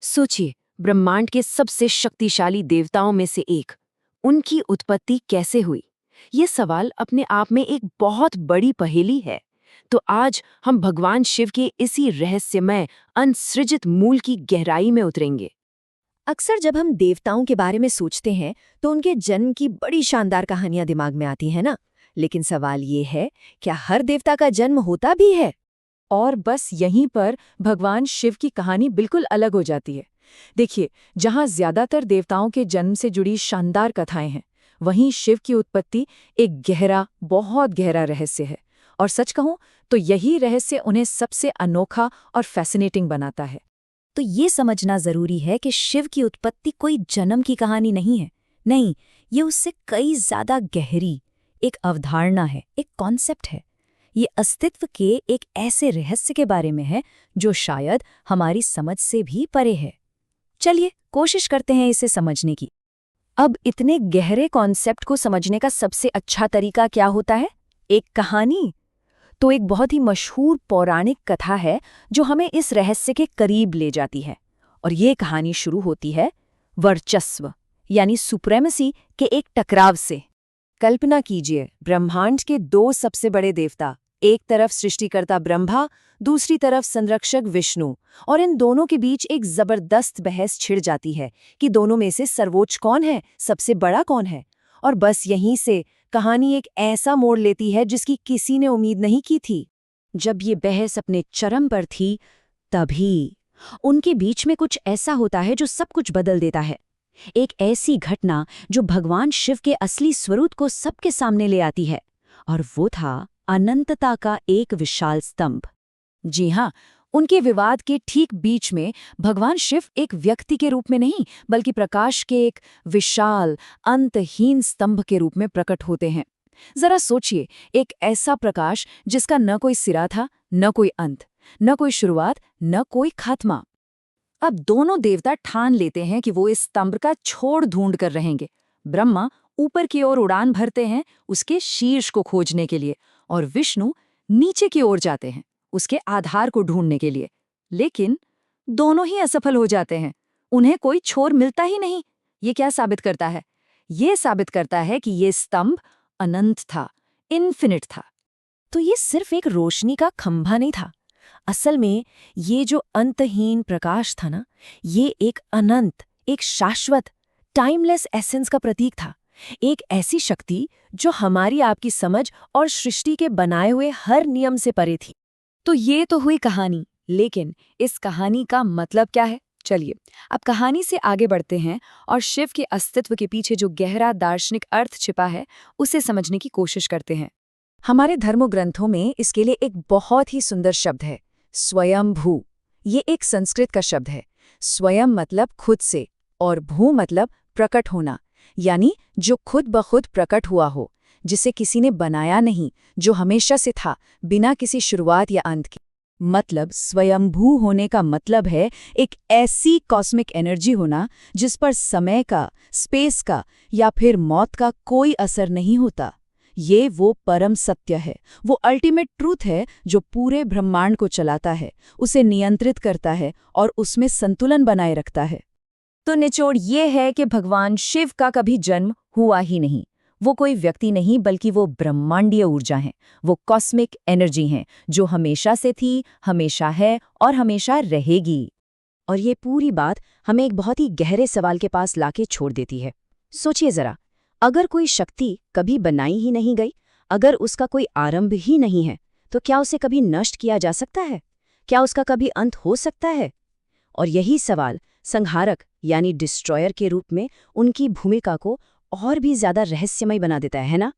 सोचिए, ब्रह्मांड के सबसे शक्तिशाली देवताओं में से एक, उनकी उत्पत्ति कैसे हुई? ये सवाल अपने आप में एक बहुत बड़ी पहेली है। तो आज हम भगवान शिव के इसी रहस्यमय अनसृजित मूल की गहराई में उतरेंगे। अक्सर जब हम देवताओं के बारे में सोचते हैं तो उनके जन्म की बड़ी शानदार कहानियां दिमाग में आती हैं ना। लेकिन सवाल ये है, क्या हर देवता का जन्म होता भी है? और बस यहीं पर भगवान शिव की कहानी बिल्कुल अलग हो जाती है। देखिए, जहाँ ज्यादातर देवताओं के जन्म से जुड़ी शानदार कथाएं हैं, वहीं शिव की उत्पत्ति एक गहरा, बहुत गहरा रहस्य है। और सच कहूं तो यही रहस्य उन्हें सबसे अनोखा और फैसिनेटिंग बनाता है। तो ये समझना जरूरी है कि शिव की उत्पत्ति कोई जन्म की कहानी नहीं है। नहीं, ये उससे कई ज्यादा गहरी एक अवधारणा है, एक कॉन्सेप्ट है। ये अस्तित्व के एक ऐसे रहस्य के बारे में है जो शायद हमारी समझ से भी परे है। चलिए कोशिश करते हैं इसे समझने की। अब इतने गहरे कॉन्सेप्ट को समझने का सबसे अच्छा तरीका क्या होता है? एक कहानी। तो एक बहुत ही मशहूर पौराणिक कथा है जो हमें इस रहस्य के करीब ले जाती है। और ये कहानी शुरू होती है वर्चस्व यानी सुप्रेमेसी के एक टकराव से। कल्पना कीजिए, ब्रह्मांड के दो सबसे बड़े देवता, एक तरफ सृष्टिकर्ता ब्रह्मा, दूसरी तरफ संरक्षक विष्णु, और इन दोनों के बीच एक जबरदस्त बहस छिड़ जाती है कि दोनों में से सर्वोच्च कौन है, सबसे बड़ा कौन है। और बस यहीं से कहानी एक ऐसा मोड़ लेती है जिसकी किसी ने उम्मीद नहीं की थी। जब ये बहस अपने चरम पर थी, तभी उनके बीच में कुछ ऐसा होता है जो सब कुछ बदल देता है। एक ऐसी घटना जो भगवान शिव के असली स्वरूप को सबके सामने ले आती है, और वो था अनंतता का एक विशाल स्तंभ। जी हाँ, उनके विवाद के ठीक बीच में भगवान शिव एक व्यक्ति के रूप में नहीं, बल्कि प्रकाश के एक विशाल अंतहीन स्तंभ के रूप में प्रकट होते हैं। जरा सोचिए, एक ऐसा प्रकाश जिसका न कोई सिरा था, न कोई अंत, न कोई शुरुआत, न कोई खात्मा। अब दोनों देवता ठान लेते हैं कि वो इस स्तंभ का छोर ढूंढ कर रहेंगे। ब्रह्मा ऊपर की ओर उड़ान भरते हैं उसके शीर्ष को खोजने के लिए, और विष्णु नीचे की ओर जाते हैं उसके आधार को ढूंढने के लिए। लेकिन दोनों ही असफल हो जाते हैं, उन्हें कोई छोर मिलता ही नहीं। ये क्या साबित करता है? ये साबित करता है कि ये स्तंभ अनंत था, इन्फिनिट था। तो ये सिर्फ एक रोशनी का खंभा नहीं था। असल में ये जो अंतहीन प्रकाश था ना, ये एक अनंत, एक शाश्वत, टाइमलेस एसेंस का प्रतीक था। एक ऐसी शक्ति जो हमारी आपकी समझ और सृष्टि के बनाए हुए हर नियम से परे थी। तो ये तो हुई कहानी, लेकिन इस कहानी का मतलब क्या है? चलिए अब कहानी से आगे बढ़ते हैं और शिव के अस्तित्व के पीछे जो गहरा दार्शनिक अर्थ छिपा है उसे समझने की कोशिश करते हैं। हमारे धर्मग्रंथों में इसके लिए एक बहुत ही सुंदर शब्द है, स्वयंभू। ये एक संस्कृत का शब्द है। स्वयं मतलब खुद से, और भू मतलब प्रकट होना, यानी जो खुद ब खुद प्रकट हुआ हो, जिसे किसी ने बनाया नहीं, जो हमेशा से था, बिना किसी शुरुआत या अंत की। मतलब स्वयंभू होने का मतलब है एक ऐसी कॉस्मिक एनर्जी होना जिस पर समय का, स्पेस का या फिर मौत का कोई असर नहीं होता। ये वो परम सत्य है, वो अल्टीमेट ट्रूथ है जो पूरे ब्रह्मांड को चलाता है, उसे नियंत्रित करता है और उसमें संतुलन बनाए रखता है। तो निचोड़ ये है कि भगवान शिव का कभी जन्म हुआ ही नहीं। वो कोई व्यक्ति नहीं, बल्कि वो ब्रह्मांडीय ऊर्जा हैं, वो कॉस्मिक एनर्जी हैं जो हमेशा से थी, हमेशा है और हमेशा रहेगी। और ये पूरी बात हमें एक बहुत ही गहरे सवाल के पास लाके छोड़ देती है। सोचिए जरा, अगर कोई शक्ति कभी बनाई ही नहीं गई, अगर उसका कोई आरंभ ही नहीं है, तो क्या उसे कभी नष्ट किया जा सकता है? क्या उसका कभी अंत हो सकता है? और यही सवाल संहारक यानी डिस्ट्रॉयर के रूप में उनकी भूमिका को और भी ज्यादा रहस्यमय बना देता है ना?